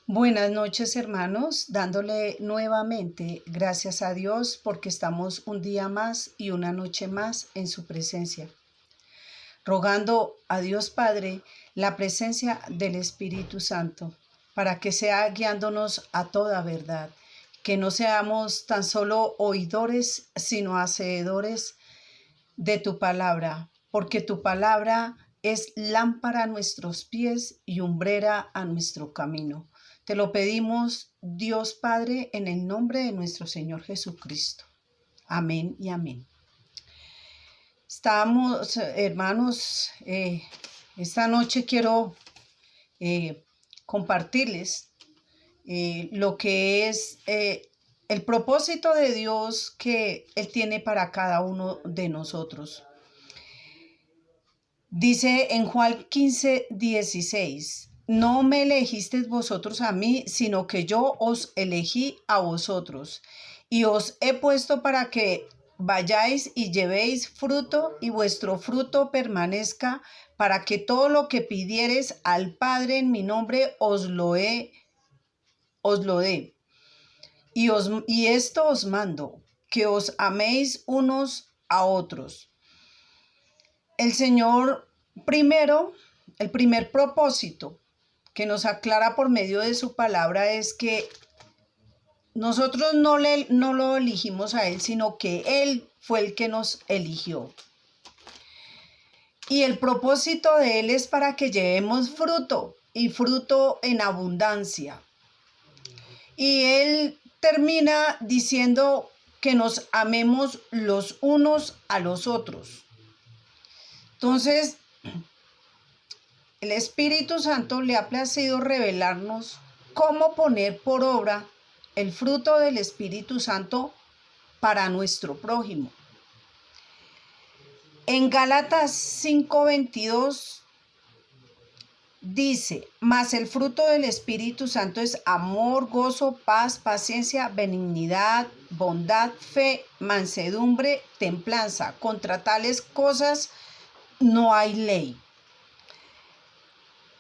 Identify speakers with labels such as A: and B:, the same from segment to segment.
A: Buenas noches, hermanos, dándole nuevamente gracias a Dios porque estamos un día más y una noche más en su presencia, rogando a Dios Padre la presencia del Espíritu Santo para que sea guiándonos a toda verdad, que no seamos tan solo oidores, sino hacedores de tu palabra, porque tu palabra es lámpara a nuestros pies y lumbrera a nuestro camino. Te lo pedimos, Dios Padre, en el nombre de nuestro Señor Jesucristo. Amén y amén. Estamos, hermanos, esta noche quiero compartirles lo que es el propósito de Dios que Él tiene para cada uno de nosotros. Dice en Juan 15:16, no me elegisteis vosotros a mí, sino que yo os elegí a vosotros, y os he puesto para que vayáis y llevéis fruto, y vuestro fruto permanezca, para que todo lo que pidiereis al Padre en mi nombre os lo dé. Y esto os mando, que os améis unos a otros. El Señor primero, el primer propósito que nos aclara por medio de su palabra es que nosotros no lo elegimos a Él, sino que Él fue el que nos eligió. Y el propósito de Él es para que llevemos fruto y fruto en abundancia. Y Él termina diciendo que nos amemos los unos a los otros. Entonces, el Espíritu Santo le ha placido revelarnos cómo poner por obra el fruto del Espíritu Santo para nuestro prójimo. En Gálatas 5:22 dice, mas el fruto del Espíritu Santo es amor, gozo, paz, paciencia, benignidad, bondad, fe, mansedumbre, templanza. Contra tales cosas no hay ley.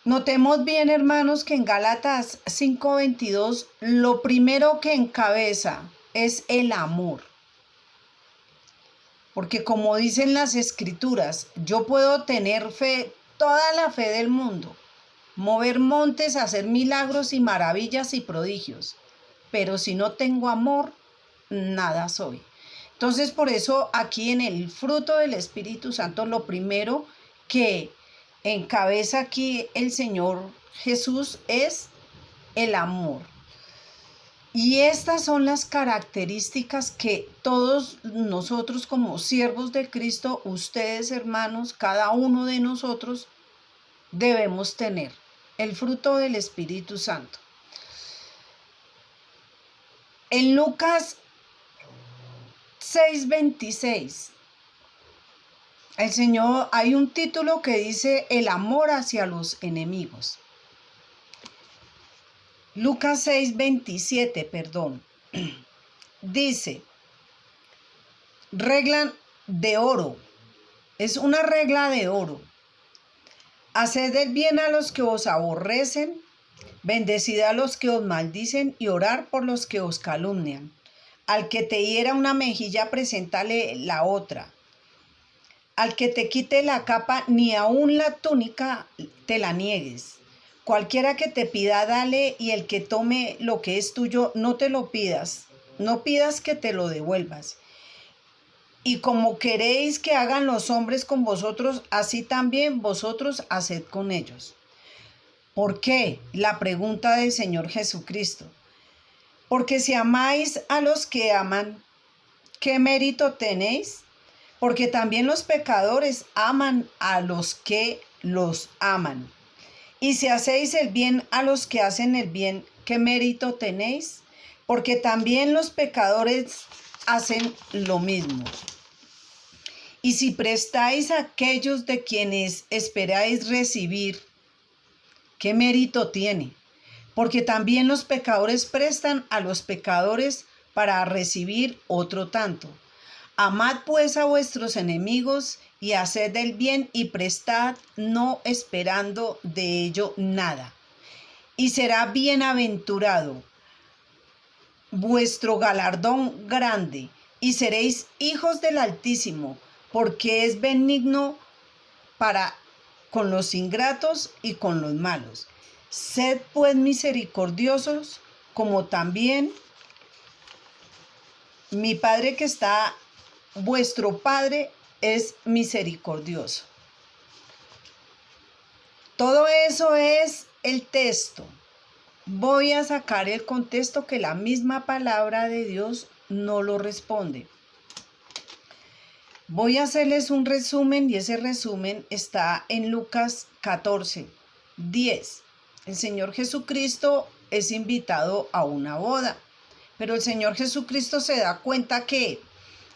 A: Notemos bien, hermanos, que en Gálatas 5:22 lo primero que encabeza es el amor. Porque como dicen las escrituras, yo puedo tener fe, toda la fe del mundo, mover montes, hacer milagros y maravillas y prodigios, pero si no tengo amor, nada soy. Entonces, por eso aquí en el fruto del Espíritu Santo, lo primero que encabeza aquí el Señor Jesús es el amor. Y estas son las características que todos nosotros como siervos de Cristo, ustedes hermanos, cada uno de nosotros debemos tener. El fruto del Espíritu Santo. En Lucas 6:26, el Señor, hay un título que dice el amor hacia los enemigos. Lucas 6:27, dice, regla de oro, es una regla de oro. Haced el bien a los que os aborrecen, bendecid a los que os maldicen y orar por los que os calumnian. Al que te hiera una mejilla, preséntale la otra. Al que te quite la capa, ni aun la túnica te la niegues. Cualquiera que te pida, dale, y el que tome lo que es tuyo, no te lo pidas. No pidas que te lo devuelvas. Y como queréis que hagan los hombres con vosotros, así también vosotros haced con ellos. ¿Por qué? La pregunta del Señor Jesucristo. Porque si amáis a los que aman, ¿qué mérito tenéis? Porque también los pecadores aman a los que los aman. Y si hacéis el bien a los que hacen el bien, ¿qué mérito tenéis? Porque también los pecadores hacen lo mismo. Y si prestáis a aquellos de quienes esperáis recibir, ¿qué mérito tiene? Porque también los pecadores prestan a los pecadores para recibir otro tanto. Amad pues a vuestros enemigos y haced el bien y prestad, no esperando de ello nada. y será bienaventurado vuestro galardón grande, y seréis hijos del Altísimo, porque es benigno para con los ingratos y con los malos. Sed pues misericordiosos, como también mi Padre que está, vuestro Padre, es misericordioso. Todo eso es el texto. Voy a sacar el contexto que la misma palabra de Dios no lo responde. Voy a hacerles un resumen y ese resumen está en Lucas 14:10. El Señor Jesucristo es invitado a una boda, pero el Señor Jesucristo se da cuenta que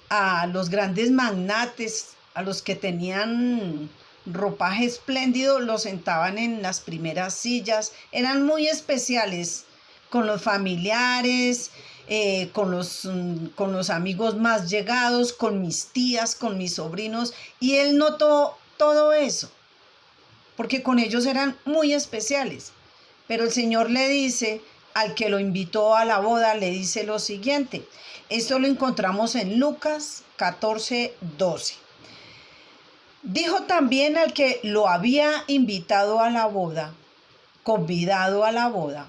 A: a los grandes magnates, a los que tenían ropaje espléndido, los sentaban en las primeras sillas, eran muy especiales con los familiares, con los amigos más llegados, con mis tías, con mis sobrinos, y él notó todo eso, porque con ellos eran muy especiales. Pero el Señor le dice, al que lo invitó a la boda, le dice lo siguiente. Esto lo encontramos en Lucas 14:12. Dijo también al que lo había invitado a la boda, convidado a la boda: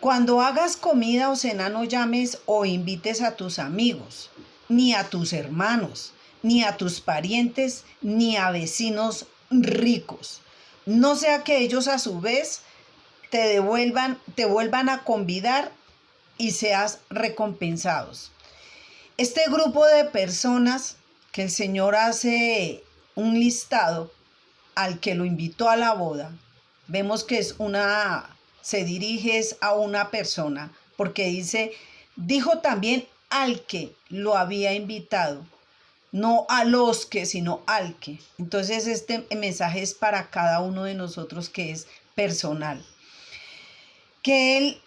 A: cuando hagas comida o cena, no llames o invites a tus amigos, ni a tus hermanos, ni a tus parientes, ni a vecinos ricos. No sea que ellos a su vez te vuelvan a convidar y seas recompensados. Este grupo de personas que el Señor hace un listado al que lo invitó a la boda, vemos que se dirige a una persona, porque dijo también al que lo había invitado, no a los que, sino al que. Entonces este mensaje es para cada uno de nosotros, que es personal. ¿Qué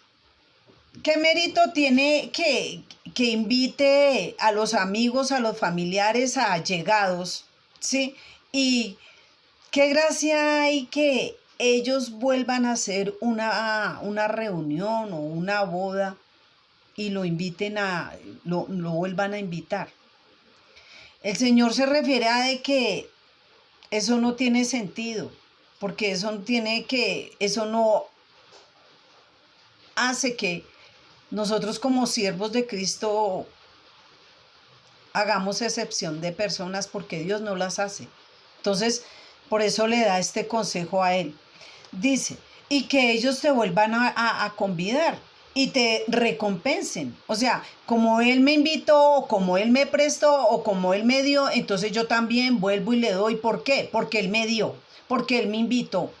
A: mérito tiene que invite a los amigos, a los familiares, a allegados, ¿sí? Y qué gracia hay que ellos vuelvan a hacer una reunión o una boda y lo vuelvan a invitar. El Señor se refiere a de que eso no tiene sentido, porque eso no hace que nosotros como siervos de Cristo hagamos excepción de personas, porque Dios no las hace. Entonces, por eso le da este consejo a él. Dice, y que ellos te vuelvan a convidar y te recompensen. O sea, como él me invitó, o como él me prestó, o como él me dio, entonces yo también vuelvo y le doy. ¿Por qué? Porque él me dio, porque él me invitó.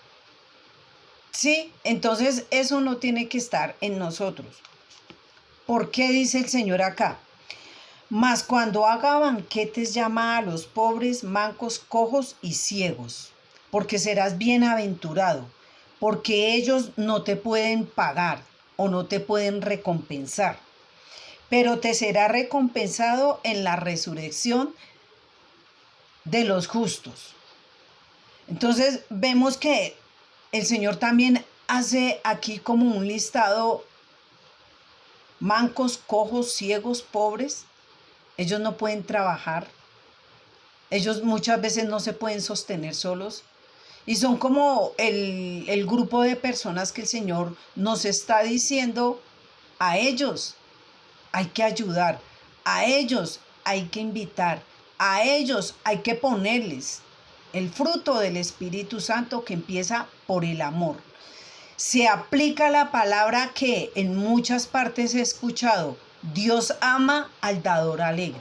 A: ¿Sí? Entonces eso no tiene que estar en nosotros. ¿Por qué dice el Señor acá? Mas cuando haga banquetes, llama a los pobres, mancos, cojos y ciegos, porque serás bienaventurado, porque ellos no te pueden pagar o no te pueden recompensar, pero te será recompensado en la resurrección de los justos. Entonces vemos que el Señor también hace aquí como un listado: mancos, cojos, ciegos, pobres. Ellos no pueden trabajar. Ellos muchas veces no se pueden sostener solos. Y son como el grupo de personas que el Señor nos está diciendo: a ellos hay que ayudar, a ellos hay que invitar, a ellos hay que ponerles el fruto del Espíritu Santo, que empieza por el amor. Se aplica la palabra que en muchas partes he escuchado: Dios ama al dador alegre.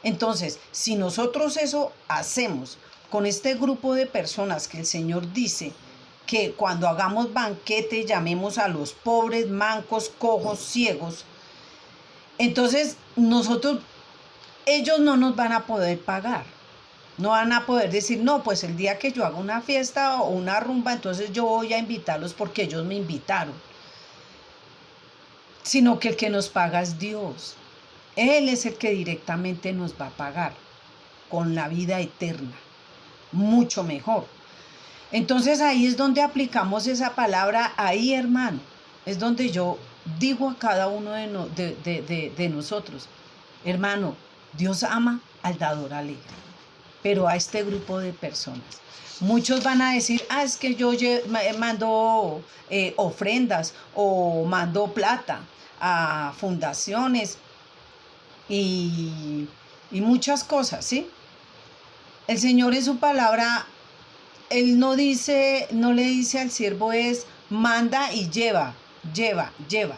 A: Entonces, si nosotros eso hacemos con este grupo de personas que el Señor dice que cuando hagamos banquete llamemos a los pobres, mancos, cojos, ciegos, entonces ellos no nos van a poder pagar. No van a poder decir: no, pues el día que yo haga una fiesta o una rumba, entonces yo voy a invitarlos porque ellos me invitaron. Sino que el que nos paga es Dios. Él es el que directamente nos va a pagar con la vida eterna, mucho mejor. Entonces ahí es donde aplicamos esa palabra, ahí, hermano, es donde yo digo a cada uno de nosotros, hermano, Dios ama al dador alegre, pero a este grupo de personas. Muchos van a decir, es que yo mando ofrendas o mando plata a fundaciones y muchas cosas, ¿sí? El Señor en su palabra, Él no le dice al siervo es manda y lleva.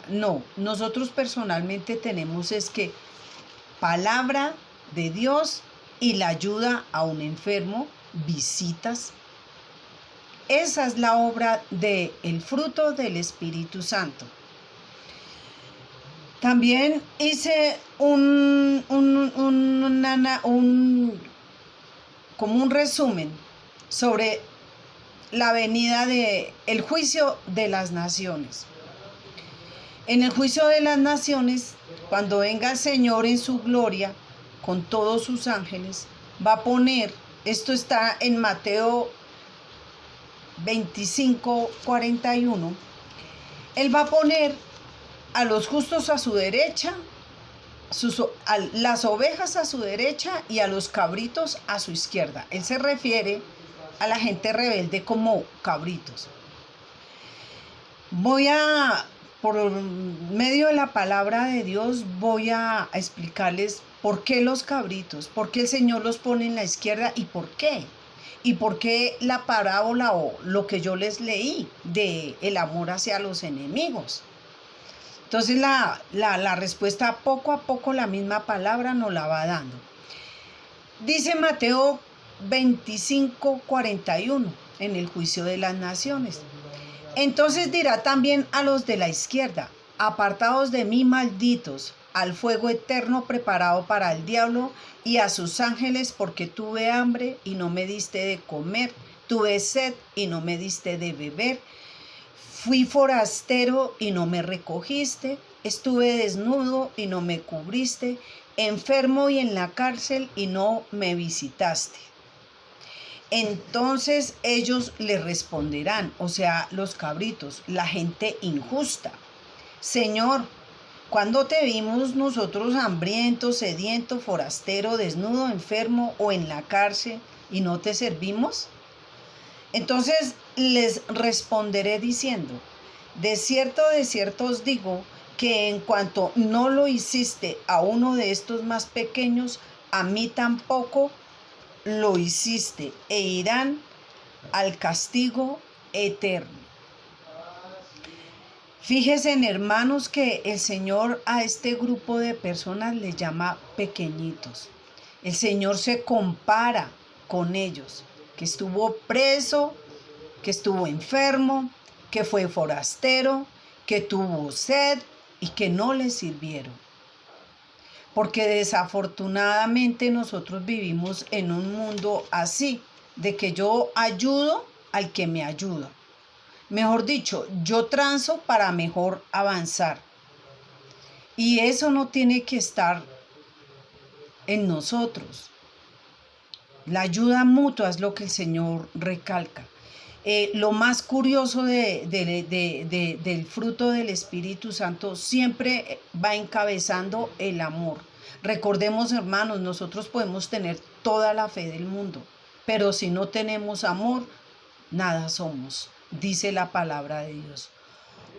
A: No, nosotros personalmente tenemos es que palabra de Dios y la ayuda a un enfermo, visitas. Esa es la obra del fruto del Espíritu Santo. También hice como un resumen sobre la venida el juicio de las naciones. En el juicio de las naciones, cuando venga el Señor en su gloria, con todos sus ángeles, va a poner, esto está en Mateo 25:41, Él va a poner a los justos a su derecha, las ovejas a su derecha y a los cabritos a su izquierda. Él se refiere a la gente rebelde como cabritos. Por medio de la palabra de Dios, voy a explicarles por qué los cabritos, por qué el Señor los pone en la izquierda y por qué. Y por qué la parábola o lo que yo les leí de el amor hacia los enemigos. Entonces la respuesta poco a poco la misma palabra nos la va dando. Dice Mateo 25:41 en el juicio de las naciones. Entonces dirá también a los de la izquierda, apartaos de mí, malditos, al fuego eterno preparado para el diablo y a sus ángeles, porque tuve hambre y no me diste de comer, tuve sed y no me diste de beber, fui forastero y no me recogiste, estuve desnudo y no me cubriste, enfermo y en la cárcel y no me visitaste. Entonces ellos le responderán, o sea, los cabritos, la gente injusta: Señor, ¿cuándo te vimos nosotros hambriento, sediento, forastero, desnudo, enfermo o en la cárcel y no te servimos? Entonces les responderé diciendo, de cierto os digo, que en cuanto no lo hiciste a uno de estos más pequeños, a mí tampoco lo hiciste, e irán al castigo eterno. Fíjense, hermanos, que el Señor a este grupo de personas les llama pequeñitos. El Señor se compara con ellos, que estuvo preso, que estuvo enfermo, que fue forastero, que tuvo sed y que no le sirvieron. Porque desafortunadamente nosotros vivimos en un mundo así, de que yo ayudo al que me ayuda. Mejor dicho, yo transo para mejor avanzar. Y eso no tiene que estar en nosotros. La ayuda mutua es lo que el Señor recalca. Lo más curioso del fruto del Espíritu Santo siempre va encabezando el amor. Recordemos, hermanos, nosotros podemos tener toda la fe del mundo, pero si no tenemos amor, nada somos, dice la palabra de Dios.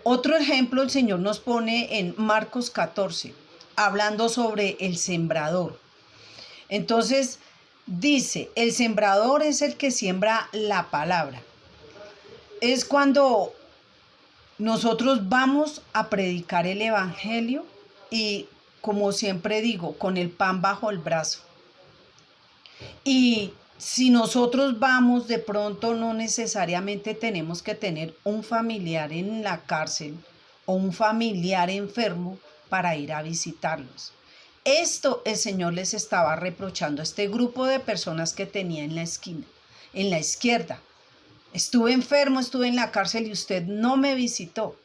A: Otro ejemplo el Señor nos pone en Marcos 14, hablando sobre el sembrador. Entonces dice, el sembrador es el que siembra la palabra. Es cuando nosotros vamos a predicar el evangelio y, como siempre digo, con el pan bajo el brazo. Y si nosotros vamos, de pronto no necesariamente tenemos que tener un familiar en la cárcel o un familiar enfermo para ir a visitarlos. Esto el Señor les estaba reprochando a este grupo de personas que tenía en la esquina, en la izquierda. Estuve enfermo, estuve en la cárcel y usted no me visitó.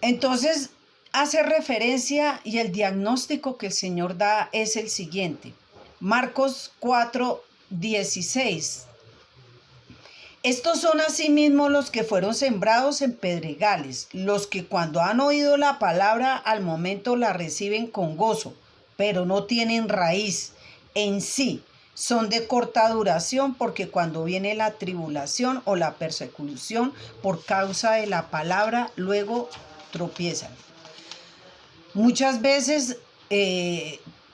A: Entonces hace referencia y el diagnóstico que el Señor da es el siguiente. Marcos 4:16. Estos son asimismo los que fueron sembrados en pedregales, los que cuando han oído la palabra al momento la reciben con gozo, pero no tienen raíz en sí. Son de corta duración porque cuando viene la tribulación o la persecución por causa de la palabra, luego tropiezan. Muchas veces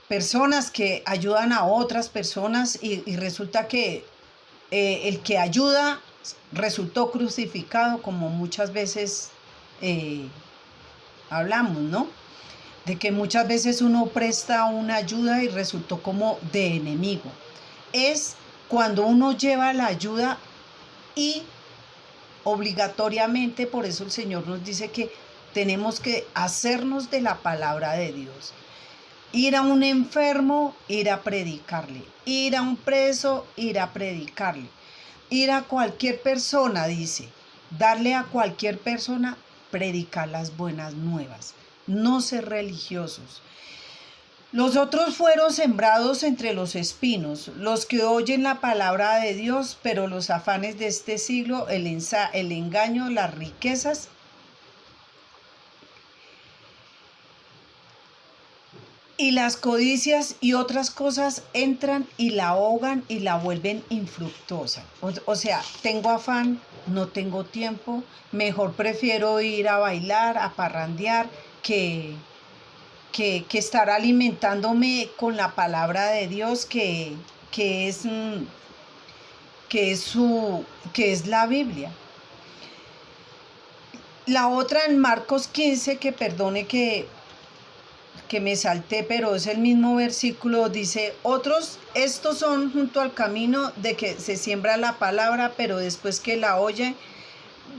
A: personas que ayudan a otras personas y resulta que el que ayuda resultó crucificado, como muchas veces hablamos, ¿no? De que muchas veces uno presta una ayuda y resultó como de enemigo. Es cuando uno lleva la ayuda y obligatoriamente, por eso el Señor nos dice que tenemos que hacernos de la palabra de Dios. Ir a un enfermo, ir a predicarle. Ir a un preso, ir a predicarle. Ir a cualquier persona, dice, darle a cualquier persona, predicar las buenas nuevas. No ser religiosos. Los otros fueron sembrados entre los espinos, los que oyen la palabra de Dios, pero los afanes de este siglo, el engaño, las riquezas, y las codicias y otras cosas entran y la ahogan y la vuelven infructuosa. O sea, tengo afán, no tengo tiempo, mejor prefiero ir a bailar, a parrandear, que estar alimentándome con la palabra de Dios que es la Biblia. La otra en Marcos 15, que perdone que me salté, pero es el mismo versículo, dice, otros, estos son junto al camino de que se siembra la palabra, pero después que la oye,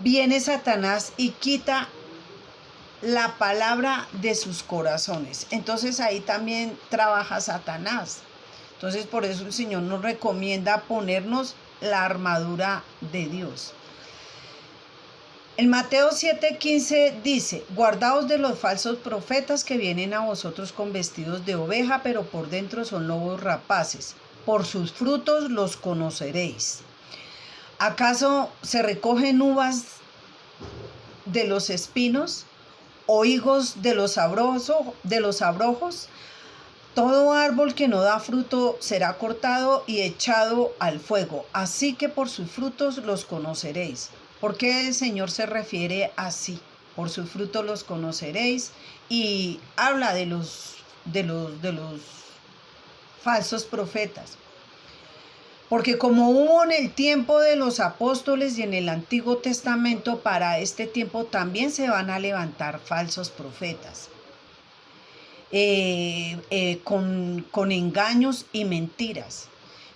A: viene Satanás y quita la palabra de sus corazones. Entonces ahí también trabaja Satanás. Entonces por eso el Señor nos recomienda ponernos la armadura de Dios. En Mateo 7:15 dice, guardaos de los falsos profetas que vienen a vosotros con vestidos de oveja, pero por dentro son lobos rapaces. Por sus frutos los conoceréis. ¿Acaso se recogen uvas de los espinos o higos de los abrojos? Todo árbol que no da fruto será cortado y echado al fuego. Así que por sus frutos los conoceréis. ¿Por qué el Señor se refiere así? Por sus frutos los conoceréis, y habla de los falsos profetas. Porque como hubo en el tiempo de los apóstoles y en el Antiguo Testamento, para este tiempo también se van a levantar falsos profetas. Con engaños y mentiras.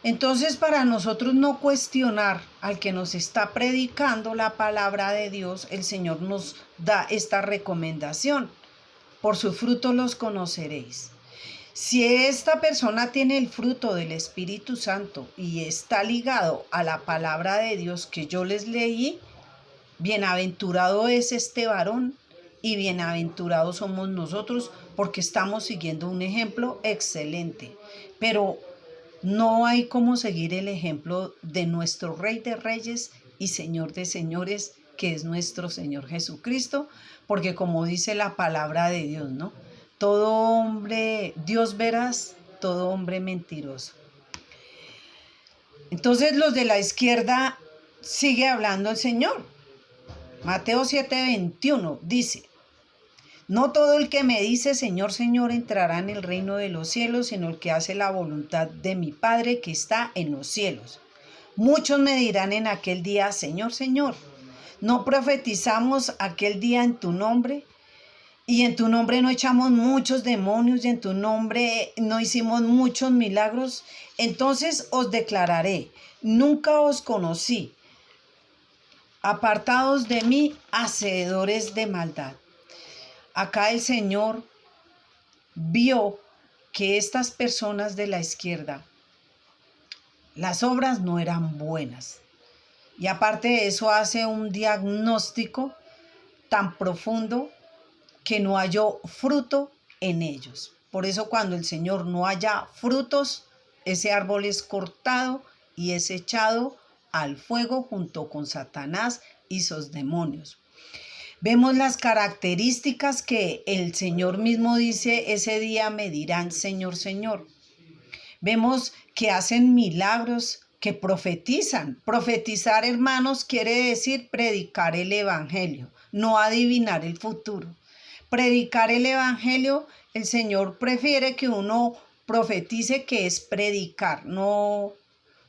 A: Entonces, para nosotros no cuestionar al que nos está predicando la palabra de Dios, el Señor nos da esta recomendación. Por sus frutos los conoceréis. Si esta persona tiene el fruto del Espíritu Santo y está ligado a la palabra de Dios que yo les leí, bienaventurado es este varón y bienaventurados somos nosotros, porque estamos siguiendo un ejemplo excelente. Pero no hay como seguir el ejemplo de nuestro Rey de Reyes y Señor de Señores, que es nuestro Señor Jesucristo, porque como dice la palabra de Dios, ¿no? Todo hombre, Dios veraz, todo hombre mentiroso. Entonces los de la izquierda, sigue hablando el Señor. Mateo 7:21 dice, no todo el que me dice Señor, Señor entrará en el reino de los cielos, sino el que hace la voluntad de mi Padre que está en los cielos. Muchos me dirán en aquel día, Señor, Señor, ¿no profetizamos aquel día en tu nombre? Y en tu nombre no echamos muchos demonios y en tu nombre no hicimos muchos milagros. Entonces os declararé, nunca os conocí. Apartados de mí, hacedores de maldad. Acá el Señor vio que estas personas de la izquierda, las obras no eran buenas. Y aparte de eso hace un diagnóstico tan profundo que no halló fruto en ellos. Por eso cuando el Señor no haya frutos, ese árbol es cortado y es echado al fuego junto con Satanás y sus demonios. Vemos las características que el Señor mismo dice, ese día me dirán, Señor, Señor. Vemos que hacen milagros, que profetizan. Profetizar, hermanos, quiere decir predicar el evangelio, no adivinar el futuro. Predicar el evangelio, el Señor prefiere que uno profetice, que es predicar, no.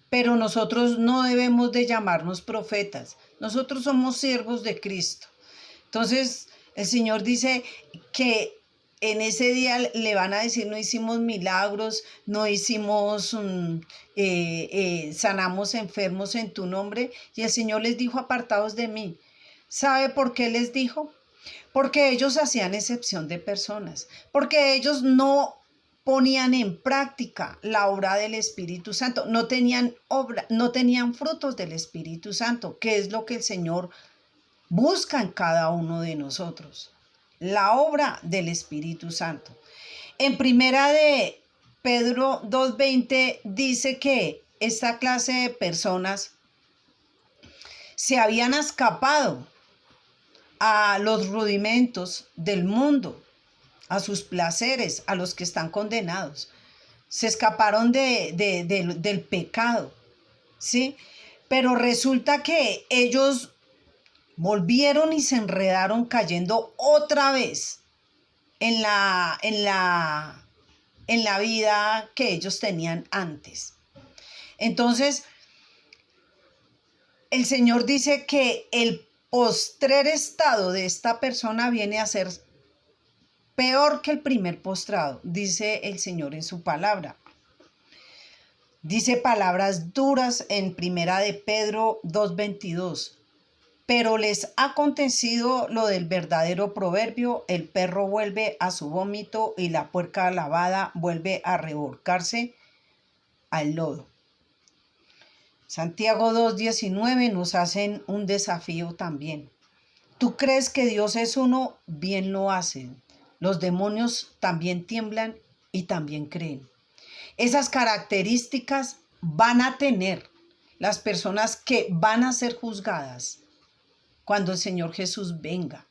A: Pero nosotros no debemos de llamarnos profetas. Nosotros somos siervos de Cristo. Entonces, el Señor dice que en ese día le van a decir, no hicimos milagros, no hicimos, sanamos enfermos en tu nombre. Y el Señor les dijo, apartados de mí. ¿Sabe por qué les dijo? Porque ellos hacían excepción de personas, porque ellos no ponían en práctica la obra del Espíritu Santo, no tenían frutos del Espíritu Santo, que es lo que el Señor busca en cada uno de nosotros, la obra del Espíritu Santo. En primera de Pedro 2:20 dice que esta clase de personas se habían escapado a los rudimentos del mundo, a sus placeres, a los que están condenados. Se escaparon del pecado, ¿sí? Pero resulta que ellos volvieron y se enredaron cayendo otra vez en la vida que ellos tenían antes. Entonces, el Señor dice que el postrer estado de esta persona viene a ser peor que el primer postrado, dice el Señor en su palabra. Dice palabras duras en primera de Pedro 2:22. Pero les ha acontecido lo del verdadero proverbio, el perro vuelve a su vómito y la puerca lavada vuelve a revolcarse al lodo. Santiago 2:19 nos hacen un desafío también. ¿Tú crees que Dios es uno? Bien lo hacen. Los demonios también tiemblan y también creen. Esas características van a tener las personas que van a ser juzgadas cuando el Señor Jesús venga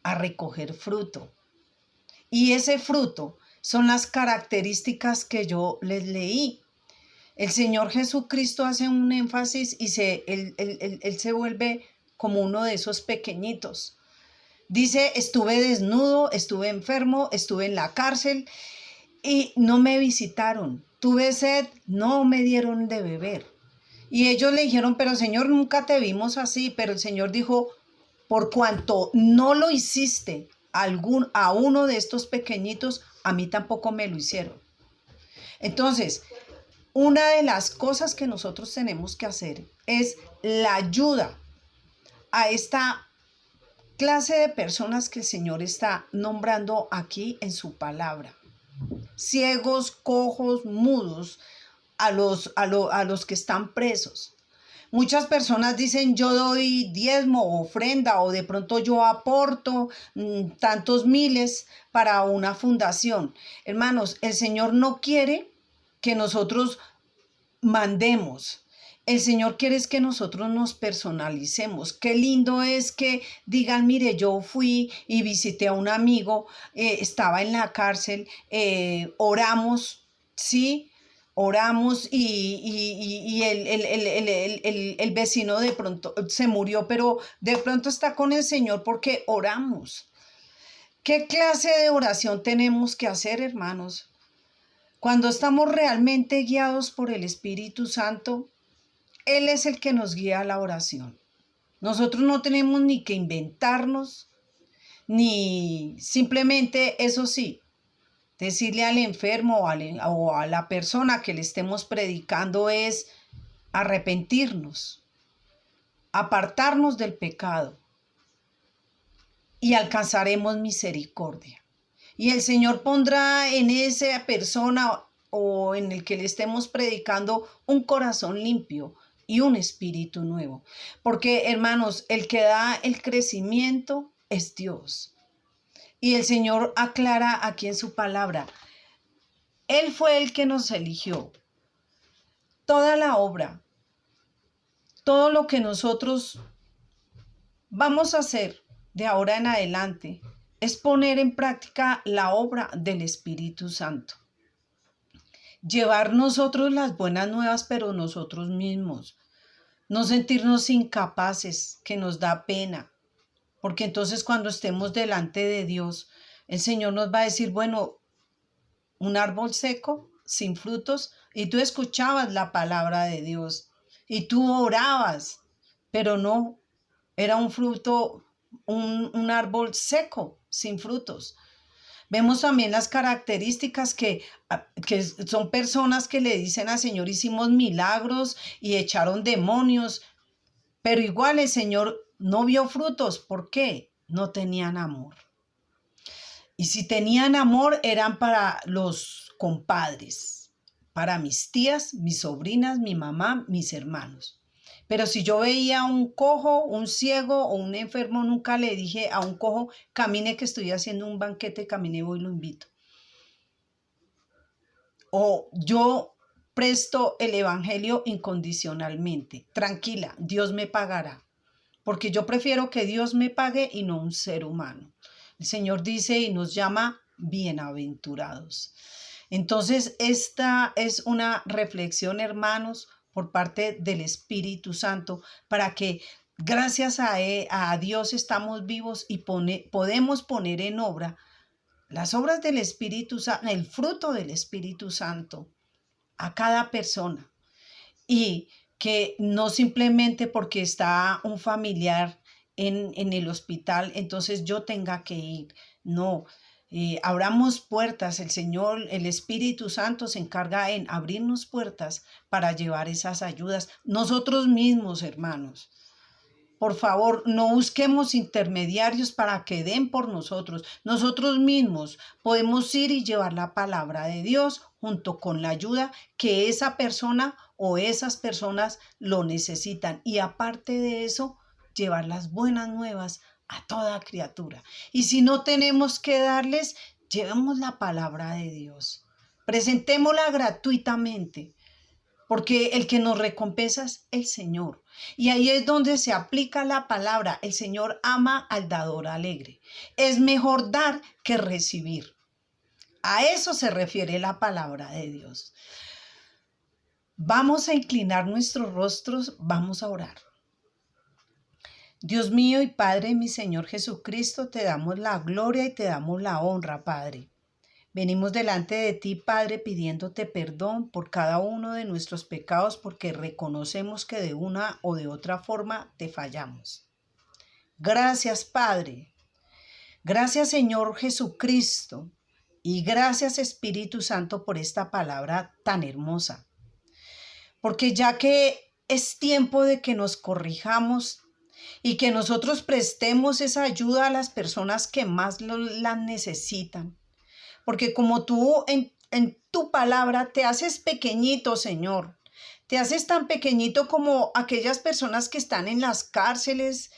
A: a recoger fruto. Y ese fruto son las características que yo les leí. El Señor Jesucristo hace un énfasis y él se vuelve como uno de esos pequeñitos. Dice, estuve desnudo, estuve enfermo, estuve en la cárcel y no me visitaron. Tuve sed, no me dieron de beber. Y ellos le dijeron, pero Señor, nunca te vimos así. Pero el Señor dijo, por cuanto no lo hiciste a uno de estos pequeñitos, a mí tampoco me lo hicieron. Entonces, una de las cosas que nosotros tenemos que hacer es la ayuda a esta clase de personas que el Señor está nombrando aquí en su palabra. Ciegos, cojos, mudos, a los que están presos. Muchas personas dicen, yo doy diezmo o ofrenda, o de pronto yo aporto tantos miles para una fundación. Hermanos, el Señor no quiere que nosotros mandemos. El Señor quiere es que nosotros nos personalicemos. Qué lindo es que digan, mire, yo fui y visité a un amigo, estaba en la cárcel, oramos, ¿sí? Oramos y el vecino de pronto se murió, pero de pronto está con el Señor porque oramos. ¿Qué clase de oración tenemos que hacer, hermanos? Cuando estamos realmente guiados por el Espíritu Santo, Él es el que nos guía a la oración. Nosotros no tenemos ni que inventarnos, ni simplemente, eso sí, decirle al enfermo o a la persona que le estemos predicando es arrepentirnos, apartarnos del pecado y alcanzaremos misericordia. Y el Señor pondrá en esa persona o en el que le estemos predicando un corazón limpio y un espíritu nuevo. Porque, hermanos, el que da el crecimiento es Dios. Y el Señor aclara aquí en su palabra, Él fue el que nos eligió. Toda la obra todo lo que nosotros vamos a hacer de ahora en adelante es poner en práctica la obra del Espíritu Santo. Llevar nosotros las buenas nuevas, pero nosotros mismos. No sentirnos incapaces, que nos da pena. Porque entonces cuando estemos delante de Dios, el Señor nos va a decir, bueno, un árbol seco, sin frutos, y tú escuchabas la palabra de Dios, y tú orabas, pero no, era un fruto, un árbol seco, sin frutos. Vemos también las características que son personas que le dicen al Señor, hicimos milagros y echaron demonios, pero igual el Señor no vio frutos. ¿Por qué? No tenían amor. Y si tenían amor, eran para los compadres, para mis tías, mis sobrinas, mi mamá, mis hermanos. Pero si yo veía un cojo, un ciego o un enfermo, nunca le dije a un cojo, camine que estoy haciendo un banquete, camine, voy y lo invito. O yo presto el evangelio incondicionalmente. Tranquila, Dios me pagará. Porque yo prefiero que Dios me pague y no un ser humano. El Señor dice y nos llama bienaventurados. Entonces, esta es una reflexión, hermanos, por parte del Espíritu Santo, para que gracias a Dios estamos vivos y podemos poner en obra las obras del Espíritu Santo, el fruto del Espíritu Santo a cada persona. Y que no simplemente porque está un familiar en el hospital, entonces yo tenga que ir. No, abramos puertas. El Señor, el Espíritu Santo se encarga en abrirnos puertas para llevar esas ayudas. Nosotros mismos, hermanos. Por favor, no busquemos intermediarios para que den por nosotros. Nosotros mismos podemos ir y llevar la palabra de Dios junto con la ayuda que esa persona o esas personas lo necesitan. Y aparte de eso, llevar las buenas nuevas a toda criatura. Y si no tenemos que darles, llevemos la palabra de Dios. Presentémosla gratuitamente, porque el que nos recompensa es el Señor. Y ahí es donde se aplica la palabra. El Señor ama al dador alegre. Es mejor dar que recibir. A eso se refiere la palabra de Dios. Vamos a inclinar nuestros rostros, vamos a orar. Dios mío y Padre, mi Señor Jesucristo, te damos la gloria y te damos la honra, Padre. Venimos delante de ti, Padre, pidiéndote perdón por cada uno de nuestros pecados, porque reconocemos que de una o de otra forma te fallamos. Gracias, Padre. Gracias, Señor Jesucristo. Y gracias, Espíritu Santo, por esta palabra tan hermosa. Porque ya que es tiempo de que nos corrijamos y que nosotros prestemos esa ayuda a las personas que más la necesitan. Porque como tú en tu palabra te haces pequeñito, Señor. Te haces tan pequeñito como aquellas personas que están en las cárceles,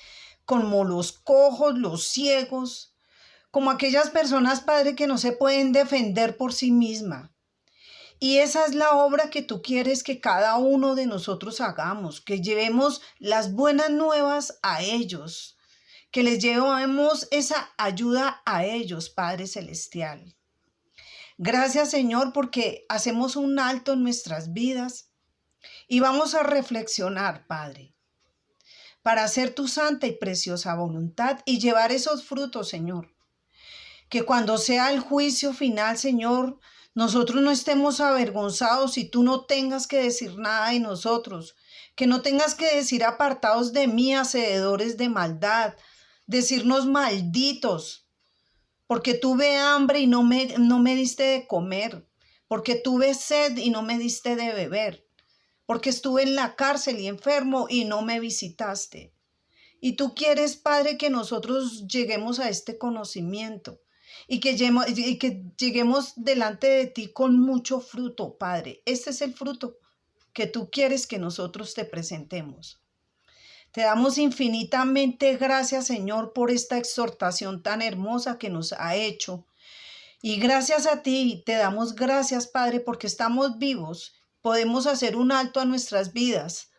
A: como los cojos, los ciegos, como aquellas personas, Padre, que no se pueden defender por sí misma. Y esa es la obra que tú quieres que cada uno de nosotros hagamos, que llevemos las buenas nuevas a ellos, que les llevemos esa ayuda a ellos, Padre Celestial. Gracias, Señor, porque hacemos un alto en nuestras vidas y vamos a reflexionar, Padre, para hacer tu santa y preciosa voluntad y llevar esos frutos, Señor. Que cuando sea el juicio final, Señor, nosotros no estemos avergonzados y tú no tengas que decir nada de nosotros, que no tengas que decir apartados de mí, hacedores de maldad, decirnos malditos. Porque tuve hambre y no me diste de comer, porque tuve sed y no me diste de beber, porque estuve en la cárcel y enfermo y no me visitaste. Y tú quieres, Padre, que nosotros lleguemos a este conocimiento y que lleguemos delante de ti con mucho fruto, Padre. Este es el fruto que tú quieres que nosotros te presentemos. Te damos infinitamente gracias, Señor, por esta exhortación tan hermosa que nos ha hecho. Y gracias a ti, te damos gracias, Padre, porque estamos vivos. Podemos hacer un alto a nuestras vidas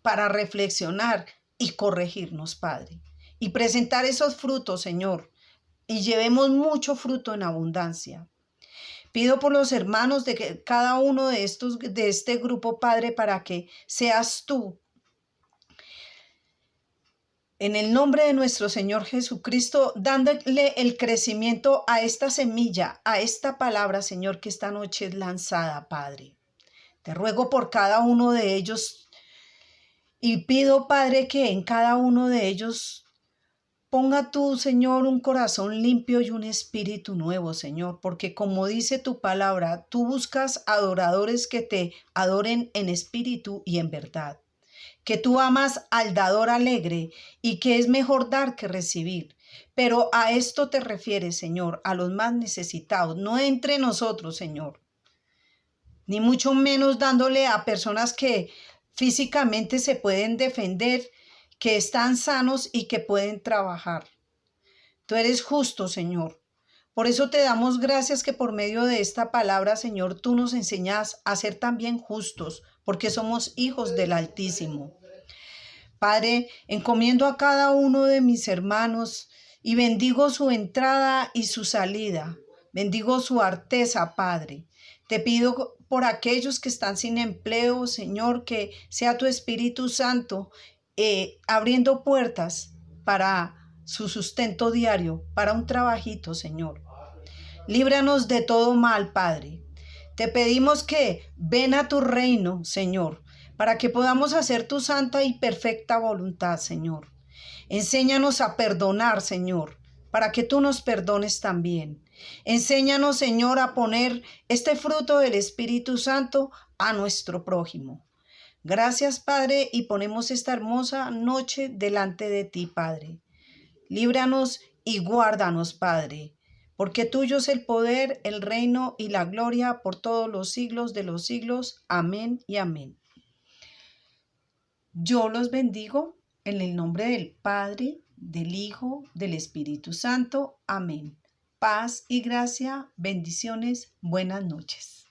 A: para reflexionar y corregirnos, Padre. Y presentar esos frutos, Señor, y llevemos mucho fruto en abundancia. Pido por los hermanos de que cada uno de este grupo, Padre, para que seas tú, en el nombre de nuestro Señor Jesucristo, dándole el crecimiento a esta semilla, a esta palabra, Señor, que esta noche es lanzada, Padre. Te ruego por cada uno de ellos y pido, Padre, que en cada uno de ellos ponga tú, Señor, un corazón limpio y un espíritu nuevo, Señor, porque como dice tu palabra, tú buscas adoradores que te adoren en espíritu y en verdad, que tú amas al dador alegre y que es mejor dar que recibir. Pero a esto te refieres, Señor, a los más necesitados, no entre nosotros, Señor, ni mucho menos dándole a personas que físicamente se pueden defender, que están sanos y que pueden trabajar. Tú eres justo, Señor. Por eso te damos gracias que por medio de esta palabra, Señor, tú nos enseñas a ser también justos, porque somos hijos del Altísimo. Padre, encomiendo a cada uno de mis hermanos y bendigo su entrada y su salida. Bendigo su arteza, Padre. Te pido por aquellos que están sin empleo, Señor, que sea tu Espíritu Santo abriendo puertas para su sustento diario, para un trabajito, Señor. Líbranos de todo mal, Padre. Te pedimos que ven a tu reino, Señor, para que podamos hacer tu santa y perfecta voluntad, Señor. Enséñanos a perdonar, Señor, para que tú nos perdones también. Enséñanos, Señor, a poner este fruto del Espíritu Santo a nuestro prójimo. Gracias, Padre, y ponemos esta hermosa noche delante de ti, Padre. Líbranos y guárdanos, Padre, porque tuyo es el poder, el reino y la gloria por todos los siglos de los siglos. Amén y amén. Yo los bendigo en el nombre del Padre, del Hijo, del Espíritu Santo. Amén. Paz y gracia, bendiciones, buenas noches.